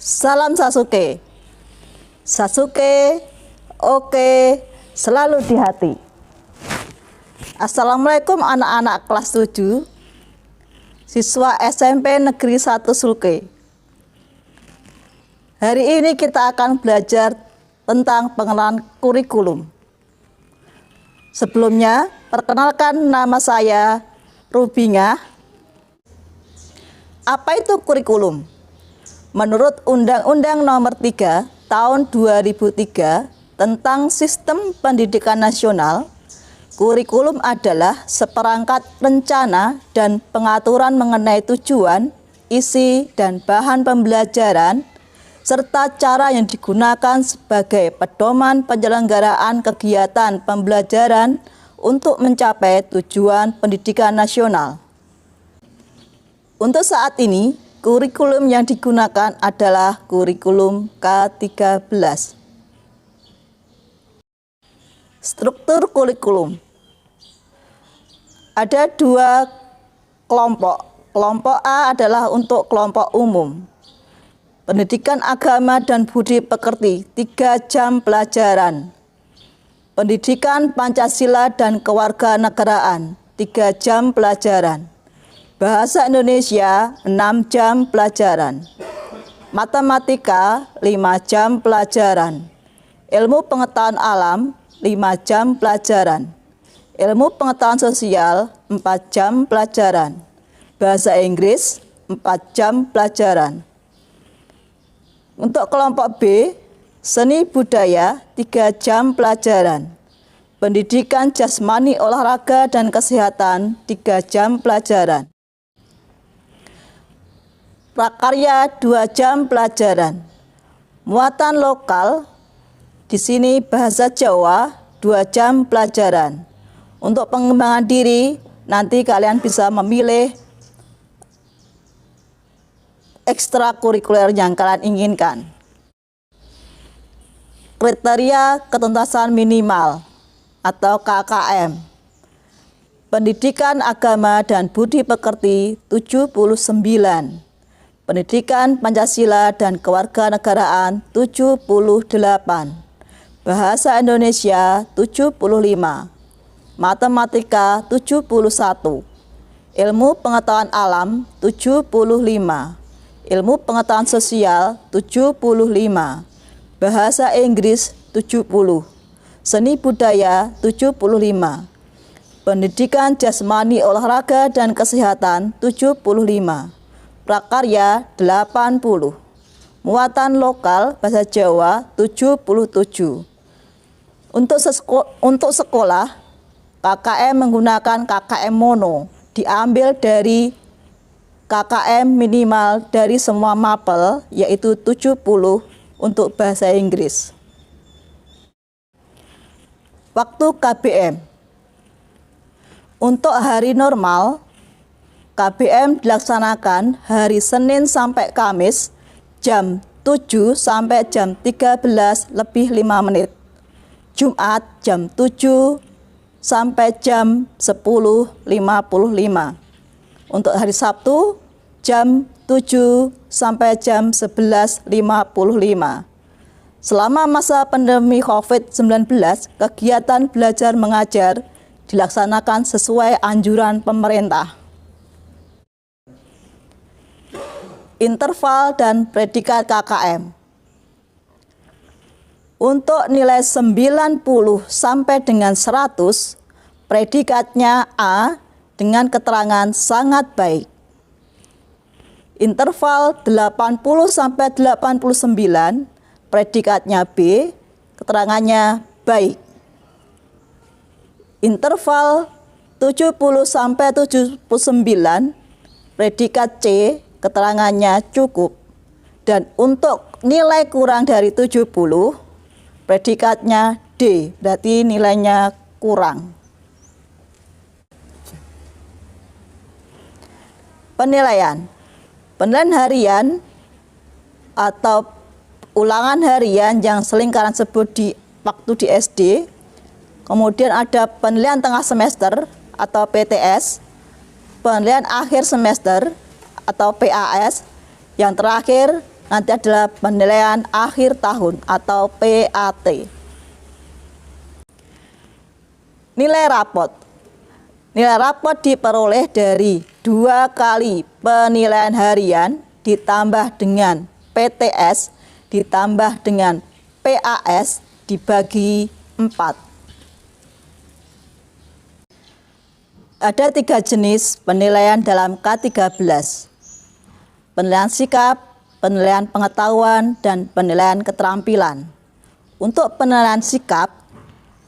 Salam Sasuke. Sasuke, oke, selalu di hati. Assalamualaikum anak-anak kelas 7, siswa SMP Negeri 1 Sulke. Hari ini kita akan belajar tentang pengenalan kurikulum. Sebelumnya, perkenalkan nama saya Rubingah. Apa itu kurikulum? Menurut Undang-Undang Nomor 3 Tahun 2003 tentang Sistem Pendidikan Nasional, kurikulum adalah seperangkat rencana dan pengaturan mengenai tujuan, isi, dan bahan pembelajaran, serta cara yang digunakan sebagai pedoman penyelenggaraan kegiatan pembelajaran untuk mencapai tujuan pendidikan nasional. Untuk saat ini, kurikulum yang digunakan adalah kurikulum K13. Struktur kurikulum. Ada dua kelompok. Kelompok A adalah untuk kelompok umum. Pendidikan agama dan budi pekerti, 3 jam pelajaran. Pendidikan Pancasila dan kewarganegaraan, 3 jam pelajaran. Bahasa Indonesia 6 jam pelajaran. Matematika 5 jam pelajaran. Ilmu pengetahuan alam 5 jam pelajaran. Ilmu pengetahuan sosial 4 jam pelajaran. Bahasa Inggris 4 jam pelajaran. Untuk kelompok B, seni budaya 3 jam pelajaran. Pendidikan jasmani, olahraga, dan kesehatan 3 jam pelajaran. Prakarya 2 jam pelajaran. Muatan lokal, di sini bahasa Jawa 2 jam pelajaran. Untuk pengembangan diri, nanti kalian bisa memilih ekstrakurikuler yang kalian inginkan. Kriteria ketuntasan minimal atau KKM. Pendidikan agama dan budi pekerti 79. Pendidikan Pancasila dan kewarganegaraan 78. Bahasa Indonesia 75. Matematika 71. Ilmu pengetahuan alam 75. Ilmu pengetahuan sosial 75. Bahasa Inggris 70. Seni budaya 75. Pendidikan jasmani, olahraga, dan kesehatan 75. Prakarya 80. Muatan lokal bahasa Jawa 77. Untuk sekolah, KKM menggunakan KKM mono, diambil dari KKM minimal dari semua mapel, yaitu 70 untuk bahasa Inggris. Waktu KBM. Untuk hari normal, KBM dilaksanakan hari Senin sampai Kamis jam 7 sampai jam 13:05. Jumat jam 7 sampai jam 10:55. Untuk hari Sabtu jam 7 sampai jam 11:55. Selama masa pandemi COVID-19, kegiatan belajar mengajar dilaksanakan sesuai anjuran pemerintah. Interval dan predikat KKM. Untuk nilai 90 sampai dengan 100, predikatnya A dengan keterangan sangat baik. Interval 80 sampai 89, predikatnya B, keterangannya baik. Interval 70 sampai 79, predikat C, keterangannya cukup. Dan untuk nilai kurang dari 70, predikatnya D, berarti nilainya kurang. Penilaian. Penilaian harian atau ulangan harian yang sering kalian sebut waktu di SD. Kemudian ada penilaian tengah semester atau PTS, penilaian akhir semester atau PAS, yang terakhir nanti adalah penilaian akhir tahun atau PAT. Nilai rapot. Nilai rapot diperoleh dari 2 kali penilaian harian ditambah dengan PTS ditambah dengan PAS dibagi 4. Ada 3 jenis penilaian dalam K13. Penilaian sikap, penilaian pengetahuan, dan penilaian keterampilan. Untuk penilaian sikap,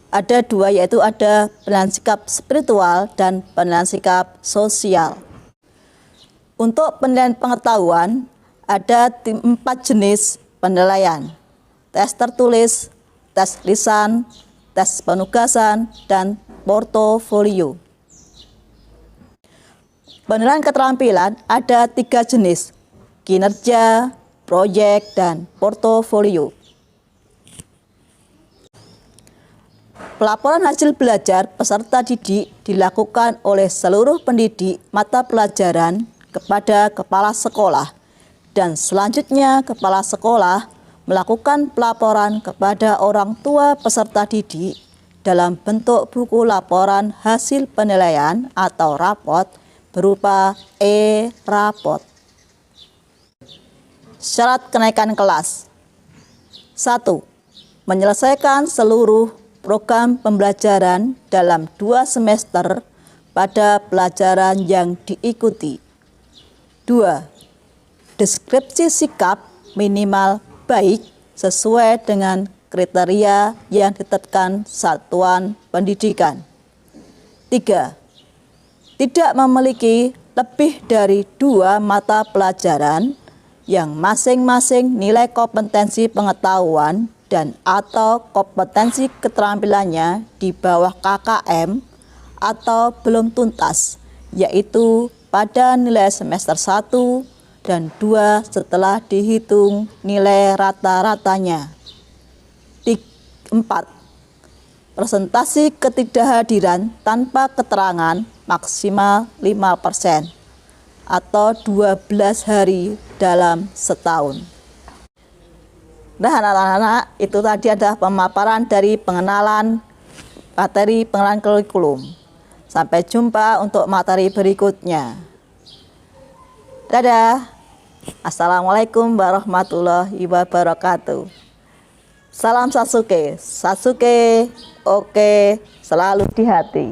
ada 2, yaitu ada penilaian sikap spiritual dan penilaian sikap sosial. Untuk penilaian pengetahuan, ada 4 jenis penilaian. Tes tertulis, tes lisan, tes penugasan, dan portofolio. Penilaian keterampilan ada 3 jenis, kinerja, proyek, dan portofolio. Pelaporan hasil belajar peserta didik dilakukan oleh seluruh pendidik mata pelajaran kepada kepala sekolah, dan selanjutnya kepala sekolah melakukan pelaporan kepada orang tua peserta didik dalam bentuk buku laporan hasil penilaian atau rapot berupa e-rapot. Syarat kenaikan kelas. 1. Menyelesaikan seluruh program pembelajaran dalam 2 semester pada pelajaran yang diikuti. 2. Deskripsi sikap minimal baik sesuai dengan kriteria yang ditetapkan satuan pendidikan. 3. Tidak memiliki lebih dari 2 mata pelajaran yang masing-masing nilai kompetensi pengetahuan dan atau kompetensi keterampilannya di bawah KKM atau belum tuntas, yaitu pada nilai semester 1 dan 2 setelah dihitung nilai rata-ratanya. 4. Presentasi ketidakhadiran tanpa keterangan maksimal 5% atau 12 hari dalam setahun. Nah, anak-anak, itu tadi ada pemaparan dari pengenalan materi pengenalan kurikulum. Sampai jumpa untuk materi berikutnya. Dadah. Assalamualaikum warahmatullahi wabarakatuh. Salam Sasuke. Sasuke, oke, selalu di hati.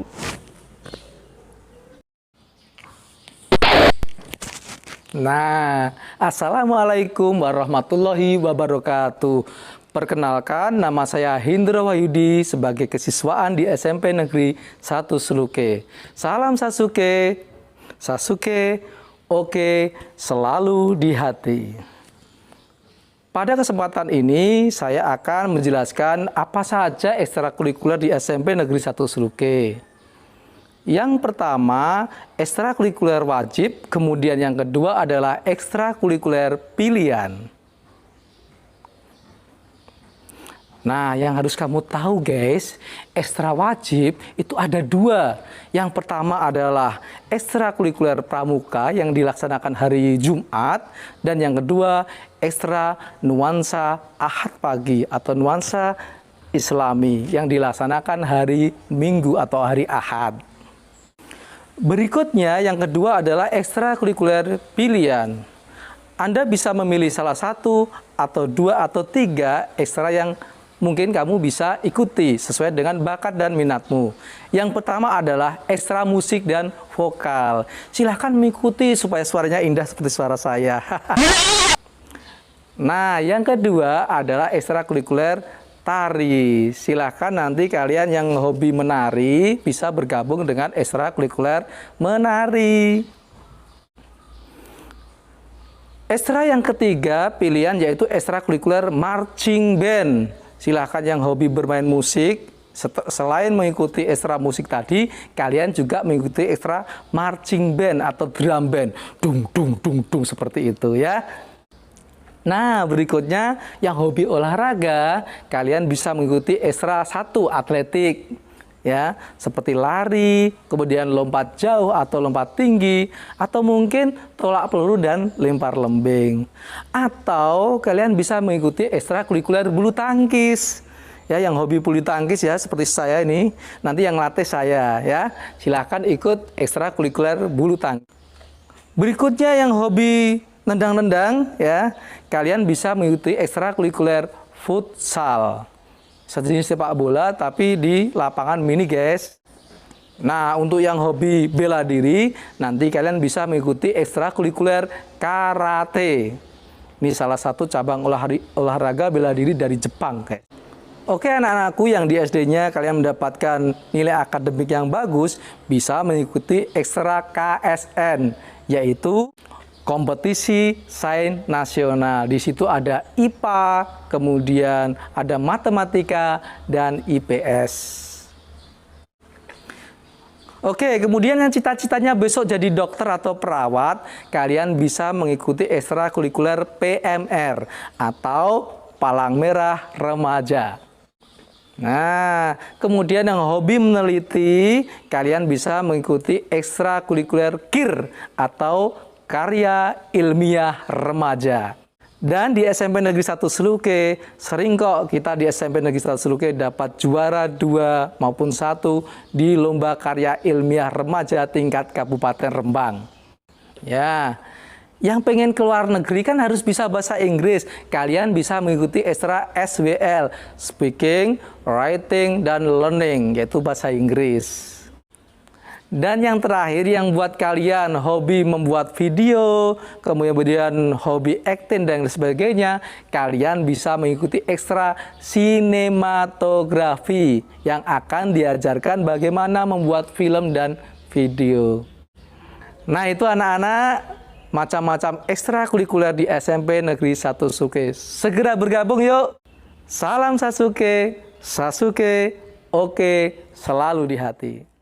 Nah, Assalamualaikum warahmatullahi wabarakatuh. Perkenalkan, nama saya Hindra Wahyudi sebagai kesiswaan di SMP Negeri 1 Suluke. Salam Sasuke. Sasuke, oke, selalu di hati. Pada kesempatan ini, saya akan menjelaskan apa saja ekstrakurikuler di SMP Negeri 1 Suluke. Yang pertama, ekstrakurikuler wajib, kemudian yang kedua adalah ekstrakurikuler pilihan. Nah, yang harus kamu tahu guys, ekstra wajib itu ada 2. Yang pertama adalah ekstrakurikuler pramuka yang dilaksanakan hari Jumat, dan yang kedua ekstra nuansa Ahad pagi atau nuansa Islami yang dilaksanakan hari Minggu atau hari Ahad. Berikutnya, yang kedua adalah ekstrakurikuler pilihan. Anda bisa memilih salah 1 atau 2 atau 3 ekstra yang mungkin kamu bisa ikuti sesuai dengan bakat dan minatmu. Yang pertama adalah ekstra musik dan vokal. Silahkan mengikuti supaya suaranya indah seperti suara saya. Nah, yang kedua adalah ekstrakurikuler tari. Silahkan nanti kalian yang hobi menari bisa bergabung dengan ekstrakurikuler menari. Ekstra yang ketiga pilihan yaitu ekstrakurikuler marching band. Silahkan yang hobi bermain musik, selain mengikuti ekstra musik tadi, kalian juga mengikuti ekstra marching band atau drum band. Dung dung dung dung seperti itu ya. Nah, berikutnya yang hobi olahraga, kalian bisa mengikuti ekstra 1 atletik. ya, seperti lari, kemudian lompat jauh atau lompat tinggi, atau mungkin tolak peluru dan lempar lembing. Atau kalian bisa mengikuti ekstrakurikuler bulu tangkis. Ya, yang hobi bulu tangkis ya seperti saya ini, nanti yang latih saya ya. Silahkan ikut ekstrakurikuler bulu tangkis. Berikutnya yang hobi nendang-nendang ya, kalian bisa mengikuti ekstrakurikuler futsal. Sejenis sepak bola tapi di lapangan mini, guys. Nah, untuk yang hobi bela diri, nanti kalian bisa mengikuti ekstrakurikuler karate. Ini salah satu cabang olahraga bela diri dari Jepang, guys. Oke, anak-anakku yang di SD-nya kalian mendapatkan nilai akademik yang bagus, bisa mengikuti ekstra KSN, yaitu kompetisi sains nasional. Di situ ada IPA, kemudian ada matematika dan IPS. Oke, kemudian yang cita-citanya besok jadi dokter atau perawat, kalian bisa mengikuti ekstrakurikuler PMR atau Palang Merah Remaja. Nah, kemudian yang hobi meneliti, kalian bisa mengikuti ekstrakurikuler KIR atau Karya Ilmiah Remaja. Dan di SMP Negeri 1 Seluke, sering kok kita di SMP Negeri 1 Seluke dapat juara 2 maupun 1 di Lomba Karya Ilmiah Remaja tingkat Kabupaten Rembang. Ya, yang pengen keluar negeri kan harus bisa bahasa Inggris. Kalian bisa mengikuti ekstra SWL, Speaking, Writing, dan Learning, yaitu bahasa Inggris. Dan yang terakhir, yang buat kalian hobi membuat video, kemudian hobi acting dan sebagainya, kalian bisa mengikuti ekstra sinematografi yang akan diajarkan bagaimana membuat film dan video. Nah, itu anak-anak, macam-macam ekstrakurikuler di SMP Negeri 1 Seluke. Segera bergabung yuk. Salam Sasuke, Sasuke, oke, selalu di hati.